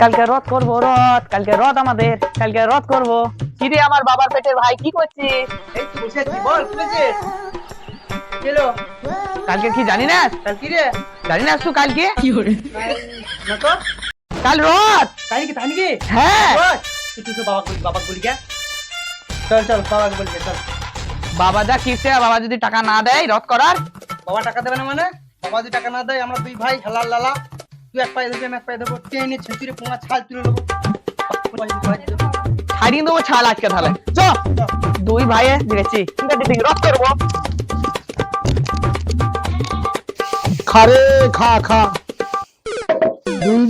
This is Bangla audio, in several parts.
কালকে রথ করবো, রথ কালকে রথ আমাদের, কালকে রথ করবো। কিরে আমার বাবার পেটের ভাই, কি করছিস? এই তো বসে আছি, বল কি হয়েছে? চলো। কালকে কি জানি না? কাল কি রে? জানি না তুই কালকে না তো। কাল রথ। তাই নাকি, তাই নাকি? হ্যাঁ বল। তুই তো বাবা বলি কে? চল চল, বাবা বলি চল। বাবা যা কিসে, বাবা যদি টাকা না দেয় রথ করার। বাবা টাকা দেবে না মানে? বাবা যদি টাকা না দেয়, আমরা দুই ভাই হালাল লালা, তুই এক পায়ে ধরবি, আমি এক পায়ে ধরবো, টেনে ছেঁচুরে পোঙা ছাল তুলে নেবো। ছাড়িয়ে দেবো ছাল আজকে তাহলে। চ দুই ভাইয়ে দিয়েছি, রথ করবো। খারে খা খা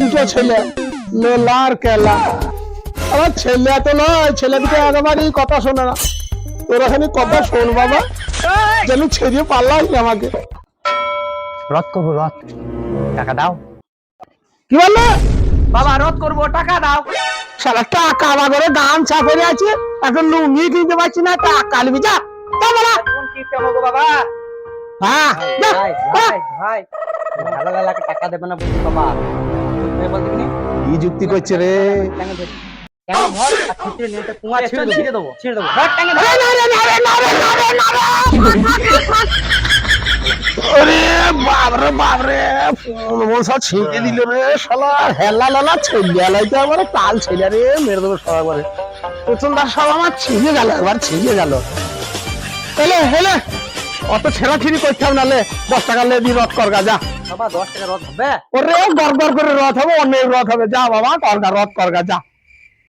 দুটো ছেলে লোলার কেলা। আমার ছেলে তো নয়, ছেলে দুটো একেবারেই কথা শোনে না। তোরা খালি কথা শোন বাবা, যেন ছেড়িয়ে পারলাম কি আমাকে। রথ করবো, রথ টাকা দাও। কি বললো? বাবা রথ করবো, টাকা দাও। সারা টাকা আমার ঘরে গামছা পরে আছে, এখন লুঙ্গি কিনতে পারছি না, টাকা নিবি যা। তা বলা কোন কিপটা মগো বাবা? হ্যাঁ যা, যা। ভাই ভালো লালাকে টাকা দেবে না বলছি বাবা, তুই বল দেখনি কি যুক্তি করছে রে? টাঙ্গে ধরি, টাঙ্গে ধর আর ছেঁচুরে নিয়ে একটা পোঙা ছিঁড়ে দেবো, ছিঁড়ে দেবো, ধর টাঙ্গে ধর। আরে বাবরে বাবরে, মনসা ছিঁড়ে দিল রে শালা। হেলা লালা ছেড়ে লাইতে আমার তাল ছেড়ে রে, মেরে দেবো সবাই করে। প্রথমবার সব আমার ছিঁড়ে গেল, একবার ছিঁড়ে গেল। হেলে হেলে অত ছেঁড়াছিড়ি করতে হবে, নালে 10 টাকা লে দিয়ে রথ করগা যা। বাবা 10 টাকা রথ হবে? ওরে গড় গড় করে রথ হবে, অনেক রথ হবে, যা বাবা করগা, রথ করগা যা।